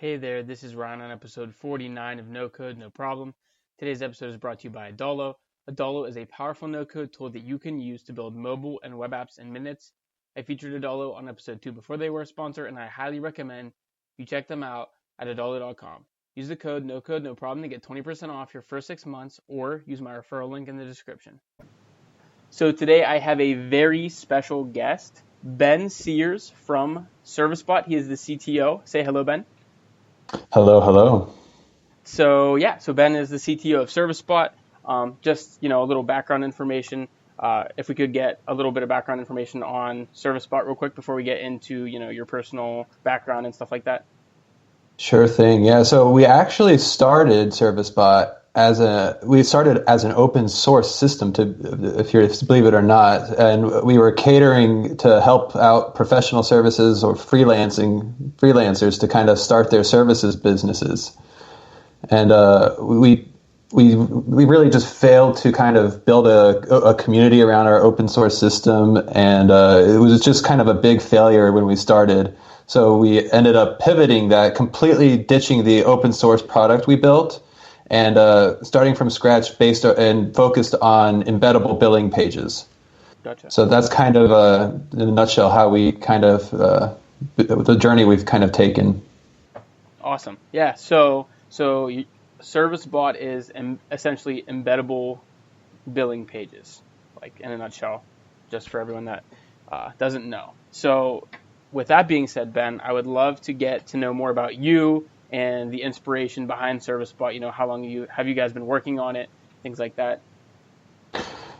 Hey there, this is Ryan on episode 49 of No Code, No Problem. Today's episode is brought to you by Adolo. Adolo is a powerful no-code tool that you can use to build mobile and web apps in minutes. I featured Adolo on episode 2 before they were a sponsor, and I highly recommend you check them out at adolo.com. Use the code No Code, No Problem to get 20% off your first 6 months, or use my referral link in the description. So today I have a very special guest, Ben Sears from ServiceBot. He is the CTO. Say hello, Ben. Hello. So Ben is the CTO of ServiceBot. Just a little background information. If we could get a little bit of background information on ServiceBot real quick before we get into your personal background and stuff like that. Sure thing. Yeah. So we actually started ServiceBot as an open source system, if you believe it or not, and we were catering to help out professional services or freelancers to kind of start their services businesses, and we really just failed to kind of build a community around our open source system, and it was just kind of a big failure when we started. So we ended up pivoting that, completely ditching the open source product we built, and starting from scratch based and focused on embeddable billing pages. Gotcha. So that's kind of, in a nutshell, how we kind of, the journey we've kind of taken. Awesome. Yeah, so ServiceBot is essentially embeddable billing pages, like in a nutshell, just for everyone that doesn't know. So with that being said, Ben, I would love to get to know more about you and the inspiration behind ServiceBot. How long have you guys been working on it, things like that?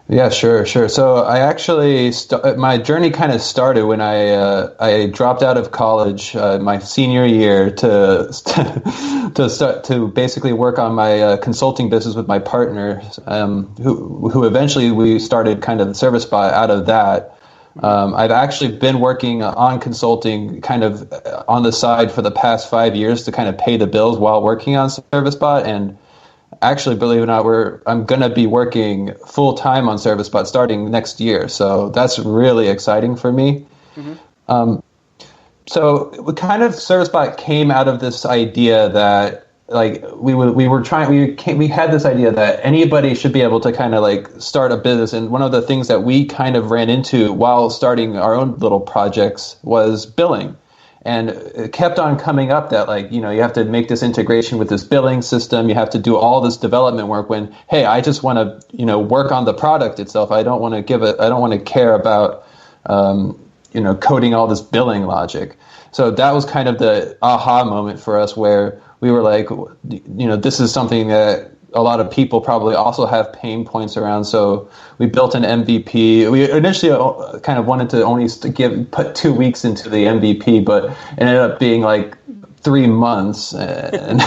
Yeah, sure. So I actually my journey kind of started when I dropped out of college my senior year to start to basically work on my consulting business with my partner, who eventually we started kind of the ServiceBot out of that. I've actually been working on consulting kind of on the side for the past 5 years to kind of pay the bills while working on ServiceBot. And actually, believe it or not, I'm going to be working full time on ServiceBot starting next year. So that's really exciting for me. Mm-hmm. So ServiceBot came out of this idea that we had this idea that anybody should be able to kind of like start a business. And one of the things that we kind of ran into while starting our own little projects was billing. And it kept on coming up that you have to make this integration with this billing system. You have to do all this development work when, hey, I just want to, work on the product itself. I don't want to care about, coding all this billing logic. So that was kind of the aha moment for us where we were like, this is something that a lot of people probably also have pain points around. So we built an MVP. We initially kind of wanted to only put 2 weeks into the MVP, but it ended up being like 3 months. And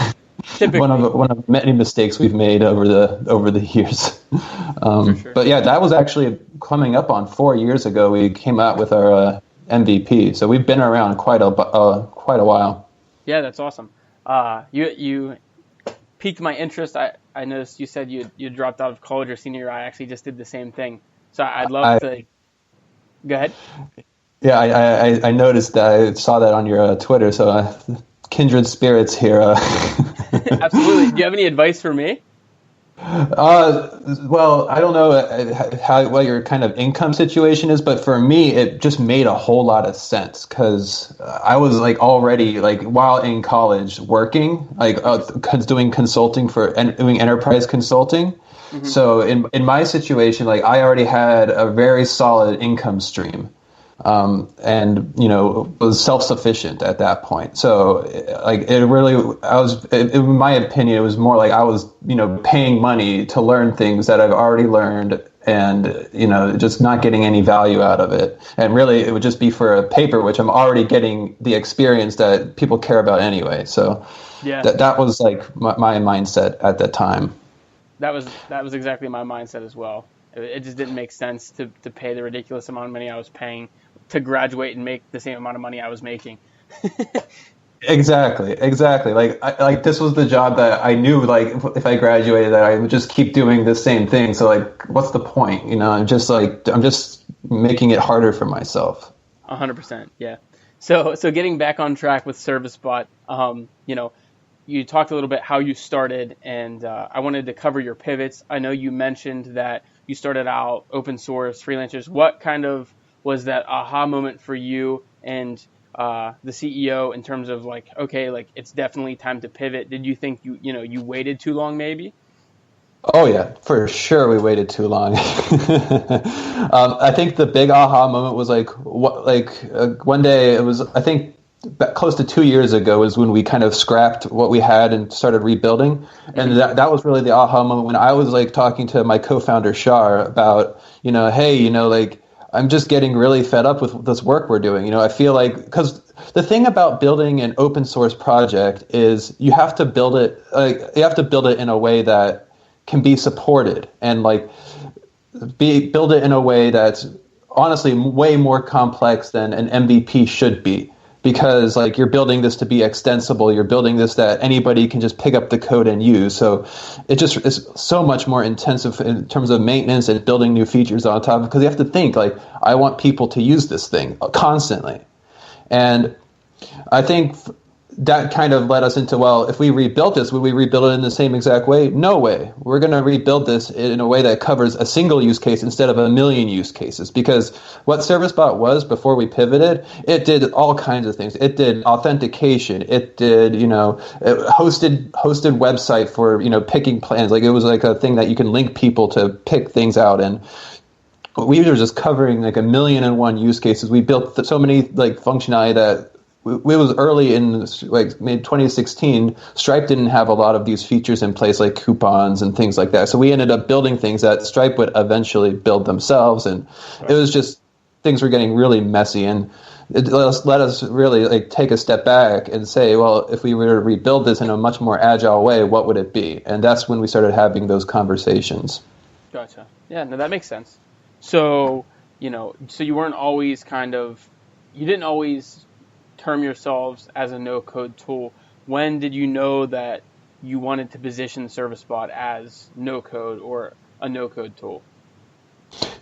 one of many mistakes we've made over the years. Sure. But yeah, that was actually coming up on 4 years ago. We came out with our MVP. So we've been around quite a while. Yeah, that's awesome. You piqued my interest. I noticed you said you dropped out of college your senior year. I actually just did the same thing. So I'd love to go ahead. Yeah, I noticed that. I saw that on your Twitter. So kindred spirits here. Absolutely. Do you have any advice for me? Well, I don't know what your kind of income situation is, but for me, it just made a whole lot of sense because I was already while in college working, doing consulting doing enterprise consulting. Mm-hmm. So in my situation, I already had a very solid income stream. And was self-sufficient at that point. So in my opinion, it was more like I was, paying money to learn things that I've already learned and, just not getting any value out of it. And really it would just be for a paper, which I'm already getting the experience that people care about anyway. So yeah, that was my mindset at that time. That was exactly my mindset as well. It just didn't make sense to pay the ridiculous amount of money I was paying to graduate and make the same amount of money I was making. Exactly. This was the job that I knew, if I graduated, that I would just keep doing the same thing. So what's the point? I'm just making it harder for myself. 100%. Yeah. So getting back on track with ServiceBot, you talked a little bit how you started, and I wanted to cover your pivots. I know you mentioned that you started out open source freelancers. What kind of was that aha moment for you and the CEO in terms of like, okay, like it's definitely time to pivot? Did you think you waited too long maybe? Oh yeah, for sure. We waited too long. I think the big aha moment was one day. It was, I think, close to 2 years ago is when we kind of scrapped what we had and started rebuilding. And that was really the aha moment when I was like talking to my co-founder Shar about, hey, like I'm just getting really fed up with this work we're doing. I feel like, because the thing about building an open source project is you have to build it in a way that can be supported and build it in a way that's honestly way more complex than an MVP should be, because like you're building this to be extensible, you're building this that anybody can just pick up the code and use. So it just is so much more intensive in terms of maintenance and building new features on top, because you have to think like, I want people to use this thing constantly. And I think that kind of led us into, well, if we rebuilt this, would we rebuild it in the same exact way? No way. We're going to rebuild this in a way that covers a single use case instead of a million use cases. Because what ServiceBot was before we pivoted, it did all kinds of things. It did authentication. It did, hosted website for, picking plans. Like it was like a thing that you can link people to pick things out. And we were just covering like 1,000,001 use cases. We built so many like functionality that it was early in like mid 2016. Stripe didn't have a lot of these features in place, like coupons and things like that. So we ended up building things that Stripe would eventually build themselves, and it was just things were getting really messy. And it let us really like take a step back and say, well, if we were to rebuild this in a much more agile way, what would it be? And that's when we started having those conversations. Gotcha. Yeah, no, that makes sense. So so you weren't always you didn't always term yourselves as a no-code tool. When did you know that you wanted to position ServiceBot as no-code or a no-code tool?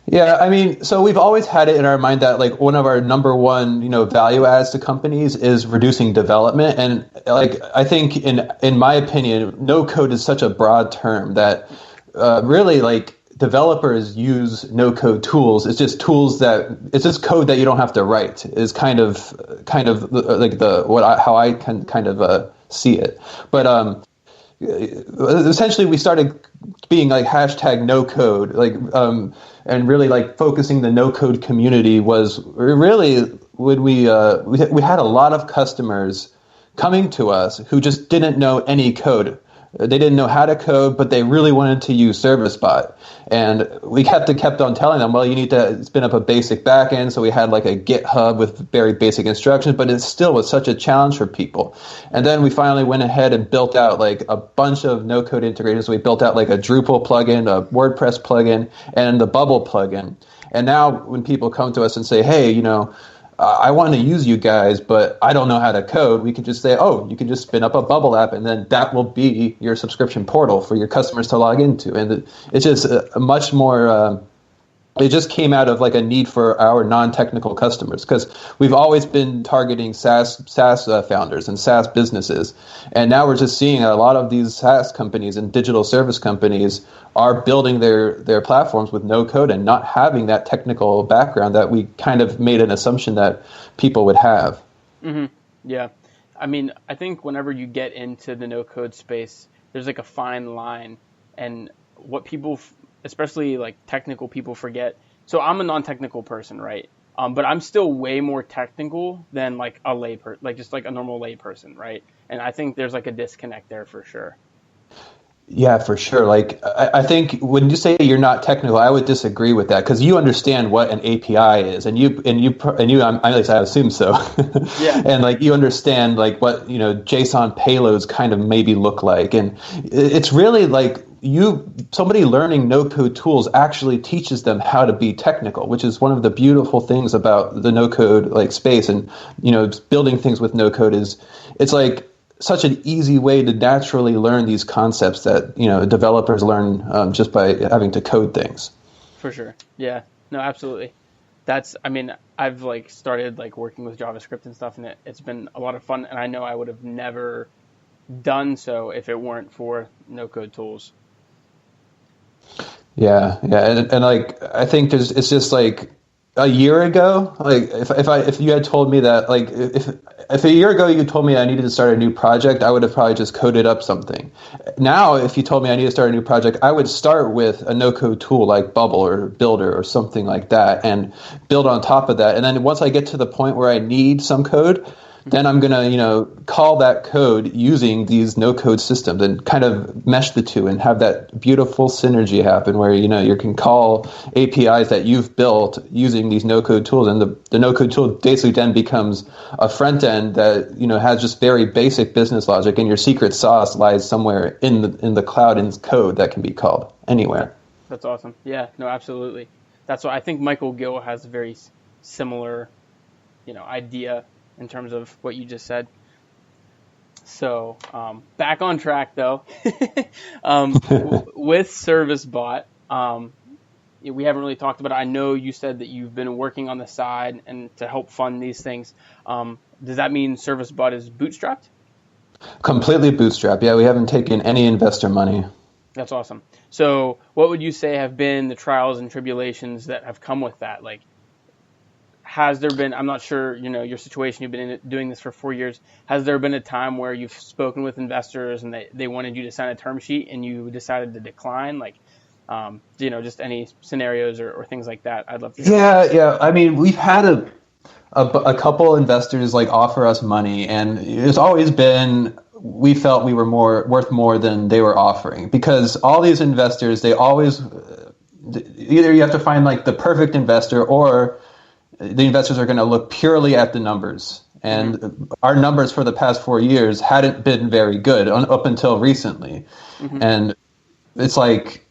Yeah, I mean, so we've always had it in our mind that like one of our number one, value adds to companies is reducing development. And like I think in my opinion, no-code is such a broad term that really like developers use no-code tools. It's just code that you don't have to write. Is kind of like how I can kind of see it. But essentially, we started being like hashtag no-code, and really like focusing the no-code community was really when we had a lot of customers coming to us who just didn't know any code. They didn't know how to code, but they really wanted to use ServiceBot. And we kept on telling them, well, you need to spin up a basic backend. So we had like a GitHub with very basic instructions, but it still was such a challenge for people. And then we finally went ahead and built out like a bunch of no-code integrations. We built out like a Drupal plugin, a WordPress plugin, and the Bubble plugin. And now when people come to us and say, hey, I want to use you guys, but I don't know how to code, we can just say, oh, you can just spin up a Bubble app, and then that will be your subscription portal for your customers to log into. And it's just a much more, it just came out of like a need for our non-technical customers, because we've always been targeting SaaS founders and SaaS businesses. And now we're just seeing a lot of these SaaS companies and digital service companies are building their platforms with no code and not having that technical background that we kind of made an assumption that people would have. Mm-hmm. Yeah. I mean, I think whenever you get into the no code space, there's like a fine line, and what people especially like technical people forget. So I'm a non-technical person, right? But I'm still way more technical than like a just like a normal lay person, right? And I think there's like a disconnect there for sure. Yeah, for sure. Like, I think when you say you're not technical, I would disagree with that, because you understand what an API is, and you, at least I assume so. Yeah. And like you understand like what JSON payloads kind of maybe look like, and it's really like somebody learning no code tools actually teaches them how to be technical, which is one of the beautiful things about the no code like space, and building things with no code it's like such an easy way to naturally learn these concepts that developers learn just by having to code things. For sure. Yeah. No, absolutely. I mean, I've like started like working with JavaScript and stuff, and it's been a lot of fun. And I know I would have never done so if it weren't for no code tools. Yeah, yeah, and like I think it's just like a year ago, like if you had told me that, like if a year ago you told me I needed to start a new project, I would have probably just coded up something. Now, if you told me I need to start a new project, I would start with a no code tool like Bubble or Builder or something like that, and build on top of that. And then once I get to the point where I need some code, then I'm going to, call that code using these no-code systems and kind of mesh the two and have that beautiful synergy happen where, you can call APIs that you've built using these no-code tools. And the no-code tool basically then becomes a front end that, has just very basic business logic, and your secret sauce lies somewhere in the cloud in code that can be called anywhere. That's awesome. Yeah, no, absolutely. That's why I think Michael Gill has a very similar, idea in terms of what you just said. So back on track though, with ServiceBot, we haven't really talked about it. I know you said that you've been working on the side and to help fund these things. Does that mean ServiceBot is bootstrapped? Completely bootstrapped. Yeah, we haven't taken any investor money. That's awesome. So what would you say have been the trials and tribulations that have come with that? Like, has there been, I'm not sure, your situation, you've been doing this for 4 years. Has there been a time where you've spoken with investors and they wanted you to sign a term sheet and you decided to decline? Like, just any scenarios or things like that? I'd love to hear. Yeah. I mean, we've had a couple investors like offer us money, and it's always been, we felt we were worth more than they were offering, because all these investors, they always, either you have to find like the perfect investor, or the investors are going to look purely at the numbers. And our numbers for the past 4 years hadn't been very good up until recently. And it's like,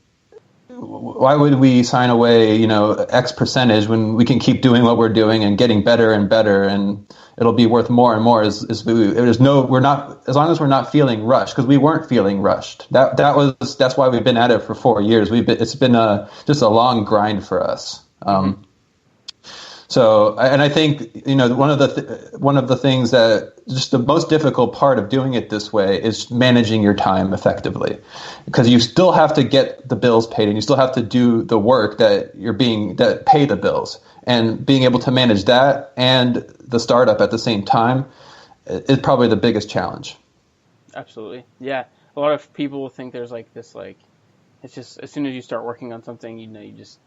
why would we sign away, X percentage when we can keep doing what we're doing and getting better and better, and it'll be worth more and more as we're not, as long as we're not feeling rushed, because we weren't feeling rushed. That's why we've been at it for 4 years. It's been just a long grind for us. So, and I think, one of the things that just the most difficult part of doing it this way is managing your time effectively, because you still have to get the bills paid and you still have to do the work that pay the bills, and being able to manage that and the startup at the same time is probably the biggest challenge. Absolutely. Yeah. A lot of people think there's like this, like, it's just as soon as you start working on something, you just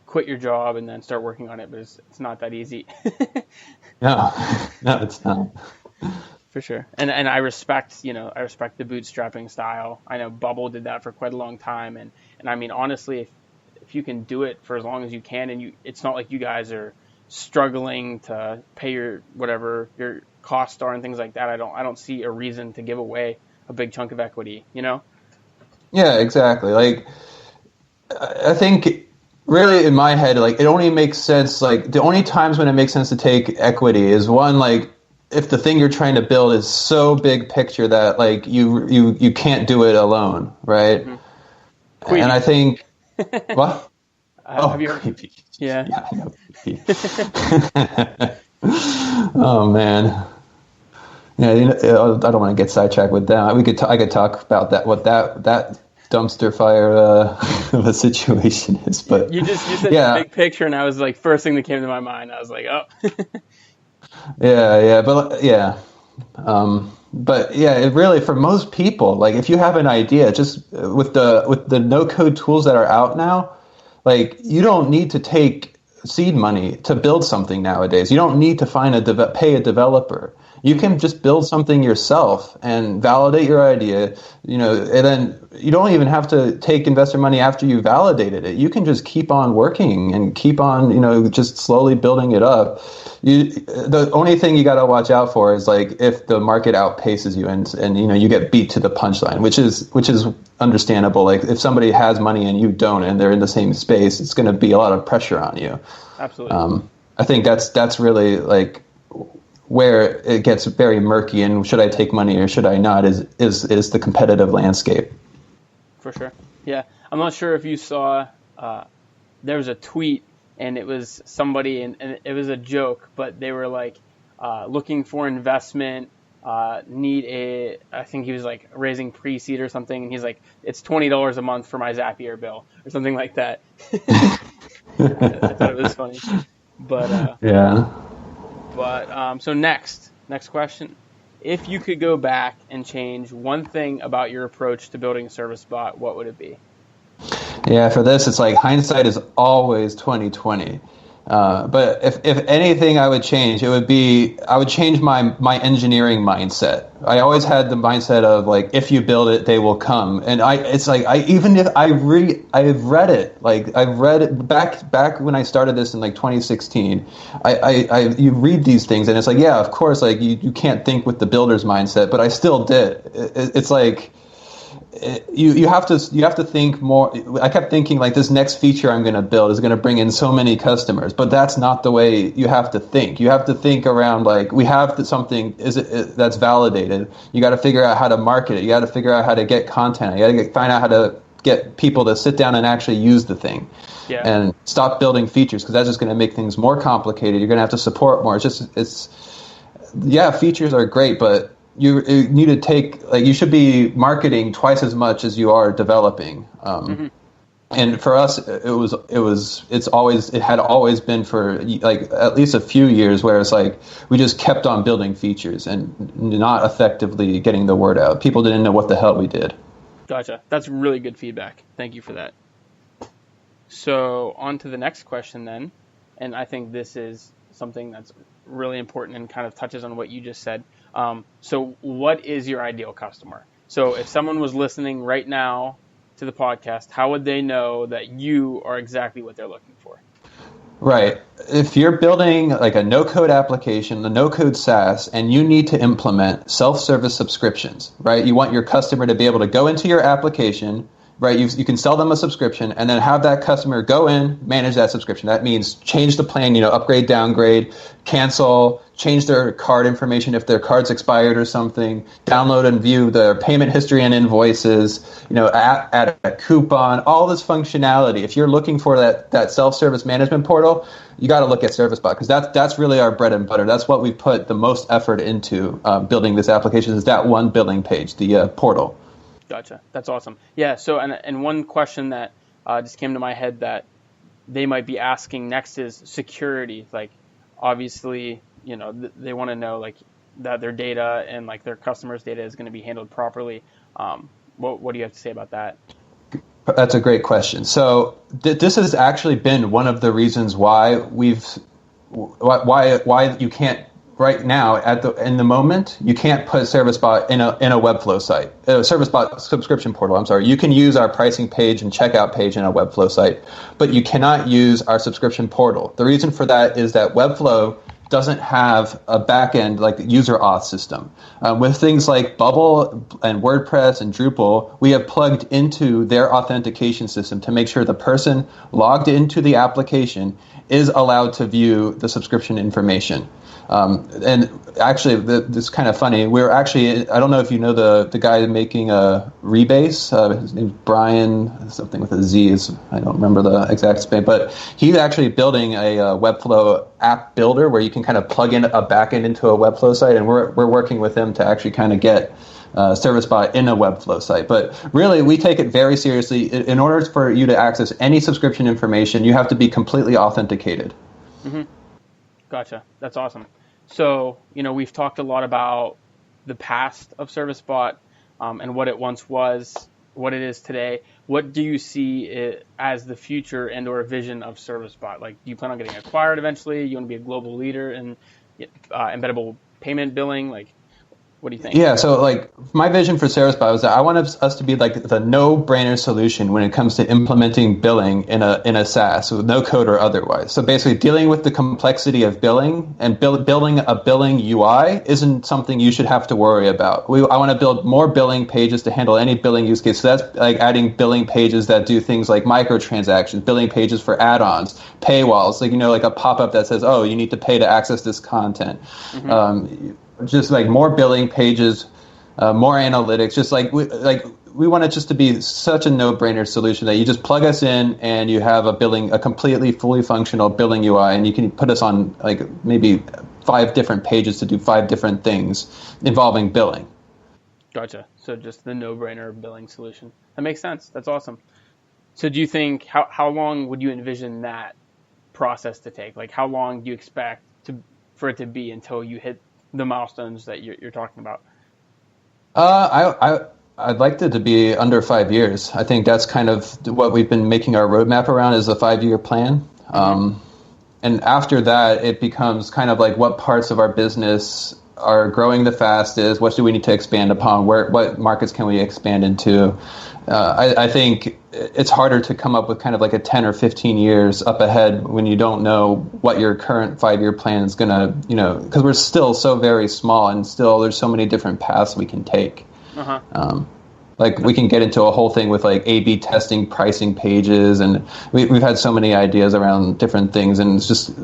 quit your job and then start working on it, but it's not that easy. No, it's not. For sure. And I respect the bootstrapping style. I know Bubble did that for quite a long time, and I mean, honestly, if you can do it for as long as you can, and it's not like you guys are struggling to pay your costs are and things like that. I don't see a reason to give away a big chunk of equity, Yeah, exactly. Like, I think really in my head, like, it only makes sense, like, the only times when it makes sense to take equity is one, like, if the thing you're trying to build is so big picture that, like, you can't do it alone, right? Mm-hmm. And I think, what? Have you heard? Creepy. Yeah. I know. Oh man. Yeah, I don't want to get sidetracked with that. I could talk about that. What that dumpster fire of a situation is, but you said the big picture, and I was like, first thing that came to my mind, I was like, oh. But it really, for most people, like, if you have an idea, just with the no code tools that are out now, like, you don't need to take seed money to build something nowadays. You don't need to pay a developer. You can just build something yourself and validate your idea, and then you don't even have to take investor money after you validated it. You can just keep on working and keep on, just slowly building it up. The only thing you got to watch out for is, like, if the market outpaces you and you get beat to the punchline, which is understandable. Like, if somebody has money and you don't, and they're in the same space, it's going to be a lot of pressure on you. Absolutely. I think that's really, like, where it gets very murky, and should I take money or should I not is the competitive landscape. For sure. Yeah. I'm not sure if you saw, there was a tweet and it was somebody, and it was a joke, but they were like looking for investment, I think he was like raising pre-seed or something, and he's like, it's $20 a month for my Zapier bill or something like that. I thought it was funny, but yeah. But so next question. If you could go back and change one thing about your approach to building a service bot, what would it be? Yeah, for this, it's like hindsight is always 2020. But if anything I would change, it would be I would change my engineering mindset. I always had the mindset of like, if you build it, they will come. And I've read it, like I've read it back when I started this in like 2016. You read these things and it's like, yeah, of course, like you can't think with the builder's mindset, but I still did. It's like. You have to think more. I kept thinking like this next feature I'm going to build is going to bring in so many customers, but that's not the way you have to think. You have to think around like we have something that's validated. You got to figure out how to market it. You got to figure out how to get content. You got to find out how to get people to sit down and actually use the thing, and stop building features because that's just going to make things more complicated. You're going to have to support more. Features are great, but you need to take you should be marketing twice as much as you are developing. And for us, it had always been for like at least a few years where it's like we just kept on building features and not effectively getting the word out. People didn't know what the hell we did. Gotcha. That's really good feedback. Thank you for that. So on to the next question then, and I think this is something that's really important and kind of touches on what you just said. So what is your ideal customer? So if someone was listening right now to the podcast, how would they know that you are exactly what they're looking for? Right. If you're building like a no-code application, the no-code SaaS, and you need to implement self-service subscriptions, right? You want your customer to be able to go into your application, right? You can sell them a subscription and then have that customer go in, manage that subscription. That means change the plan, upgrade, downgrade, cancel, change their card information if their card's expired or something, download and view their payment history and invoices, add a coupon, all this functionality. If you're looking for that self-service management portal, you got to look at ServiceBot because that's really our bread and butter. That's what we put the most effort into building this application is that one billing page, the portal. Gotcha. That's awesome. Yeah. So, and one question that just came to my head that they might be asking next is security. Like, obviously, they want to know like that their data and like their customers' data is going to be handled properly. What do you have to say about that? That's a great question. So this has actually been one of the reasons why why you can't. Right now, in the moment, you can't put ServiceBot in a Webflow site, ServiceBot subscription portal. I'm sorry. You can use our pricing page and checkout page in a Webflow site, but you cannot use our subscription portal. The reason for that is that Webflow doesn't have a backend like user auth system. With things like Bubble and WordPress and Drupal, we have plugged into their authentication system to make sure the person logged into the application is allowed to view the subscription information. And actually, this is kind of funny. We're actually, I don't know if you know the guy making Rebase. His name's Brian, something with a Z. I don't remember the exact name, but he's actually building a Webflow app builder where you can kind of plug in a backend into a Webflow site, and we're working with him to actually kind of get ServiceBot in a Webflow site. But really, we take it very seriously. In order for you to access any subscription information, you have to be completely authenticated. Mm-hmm. Gotcha. That's awesome. So, we've talked a lot about the past of ServiceBot and what it once was, what it is today. What do you see as the future and or vision of ServiceBot? Like, do you plan on getting acquired eventually? You want to be a global leader in embeddable payment billing? Like, what do you think? Yeah, so like my vision for ServiceBot was that I want us to be like the no-brainer solution when it comes to implementing billing in a SaaS with no code or otherwise. So basically dealing with the complexity of billing and building a billing UI isn't something you should have to worry about. I want to build more billing pages to handle any billing use case. So that's like adding billing pages that do things like microtransactions, billing pages for add-ons, paywalls, like a pop-up that says, oh, you need to pay to access this content. Mm-hmm. Just like more billing pages, more analytics. Just like we want it just to be such a no-brainer solution that you just plug us in and you have a completely fully functional billing UI, and you can put us on like maybe 5 different pages to do 5 different things involving billing. Gotcha. So just the no-brainer billing solution. That makes sense. That's awesome. So do you think, how long would you envision that process to take? Like, how long do you expect for it to be until you hit the milestones that you're talking about? I'd like it to be under 5 years. I think that's kind of what we've been making our roadmap around, is a 5-year plan. And after that, it becomes kind of like what parts of our business are growing the fastest, what do we need to expand upon, what markets can we expand into. I think it's harder to come up with kind of like a 10 or 15 years up ahead when you don't know what your current 5-year plan is going to, because we're still so very small and still there's so many different paths we can take. Like we can get into a whole thing with like A/B testing pricing pages, and we've had so many ideas around different things, and we just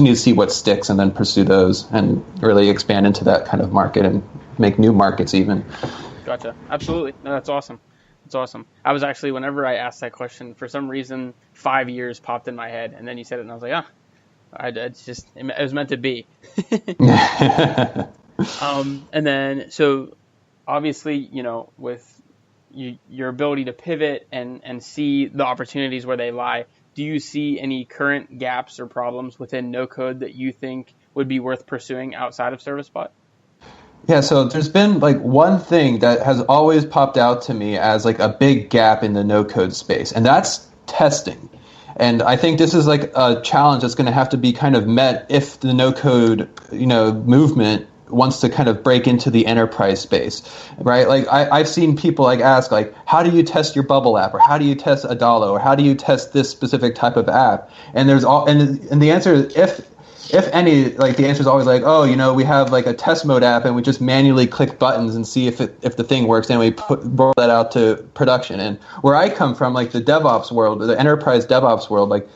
need to see what sticks and then pursue those and really expand into that kind of market and make new markets even. Gotcha. Absolutely. No, that's awesome. That's awesome. I was actually, whenever I asked that question, for some reason, 5 years popped in my head, and then you said it, and I was like, it was meant to be. And then, so obviously, with your ability to pivot and see the opportunities where they lie, do you see any current gaps or problems within no code that you think would be worth pursuing outside of ServiceBot? Yeah, so there's been like one thing that has always popped out to me as like a big gap in the no code space, and that's testing. And I think this is like a challenge that's going to have to be kind of met if the no code, movement wants to kind of break into the enterprise space, right? Like I've seen people like ask like, how do you test your bubble app, or how do you test Adalo, or how do you test this specific type of app? And there's and the answer is, if any, like the answer is always like, we have like a test mode app and we just manually click buttons and see if the thing works, and we roll that out to production. And where I come from, like the DevOps world, the enterprise DevOps world, like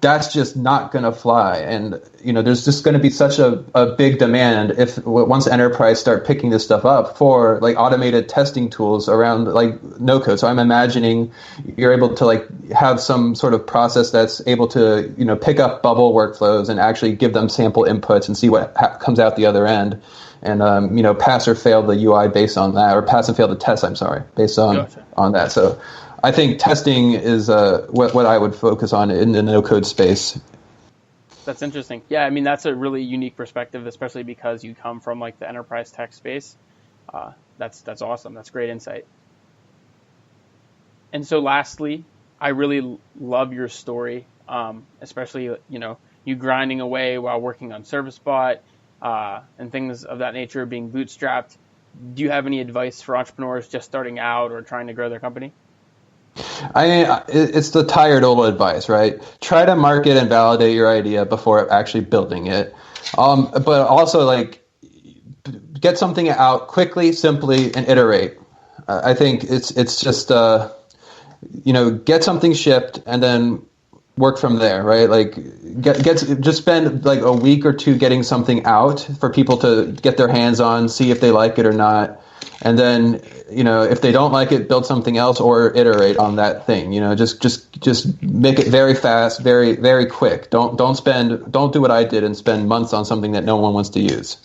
that's just not going to fly. And, there's just going to be such a big demand if once enterprise start picking this stuff up for like automated testing tools around like no code. So I'm imagining you're able to like have some sort of process that's able to, pick up bubble workflows and actually give them sample inputs and see what comes out the other end. And, pass or fail the UI based on that, or pass and fail the test, based on that. So I think testing is what I would focus on in the no-code space. That's interesting. Yeah, I mean, that's a really unique perspective, especially because you come from like the enterprise tech space. That's awesome. That's great insight. And so lastly, I really love your story, especially, you grinding away while working on ServiceBot and things of that nature, being bootstrapped. Do you have any advice for entrepreneurs just starting out or trying to grow their company? It's the tired old advice, right? Try to market and validate your idea before actually building it. But also like get something out quickly, simply, and iterate. I think it's just, get something shipped and then work from there, right? Like just spend like a week or two getting something out for people to get their hands on, see if they like it or not. And then, if they don't like it, build something else or iterate on that thing. Just make it very fast, very, very quick. Don't do what I did and spend months on something that no one wants to use.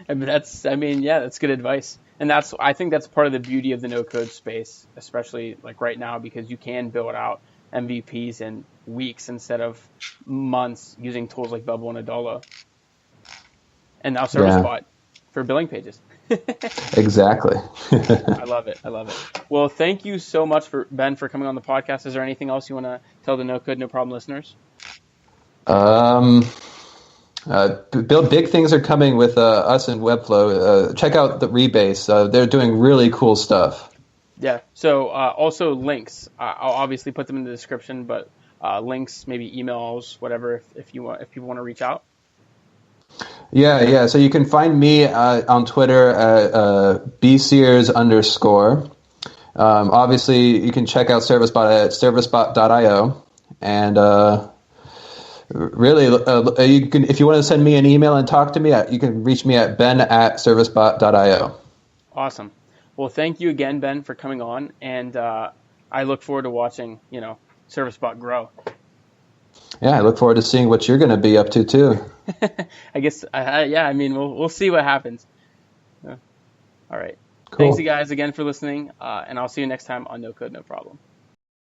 That's good advice. And I think that's part of the beauty of the no code space, especially like right now, because you can build out MVPs in weeks instead of months using tools like Bubble and Adalo. And now ServiceBot for billing pages. Exactly. I love it. Well, thank you so much Ben for coming on the podcast. Is there anything else you want to tell the No Code No Problem listeners? Big things are coming with us and Webflow. Check out the Rebase. They're doing really cool stuff. Yeah. So also links. I'll obviously put them in the description, but links, maybe emails, whatever, if you want to reach out. Yeah. So you can find me on Twitter at bsears_. Obviously, you can check out ServiceBot at servicebot.io. And really, you can, if you want to send me an email and talk to me, you can reach me at ben@servicebot.io. Awesome. Well, thank you again, Ben, for coming on, and I look forward to watching, ServiceBot grow. Yeah, I look forward to seeing what you're going to be up to too. I guess, yeah. I mean, we'll see what happens. All right. Thanks, you Cool. guys, again for listening, and I'll see you next time on No Code, No Problem.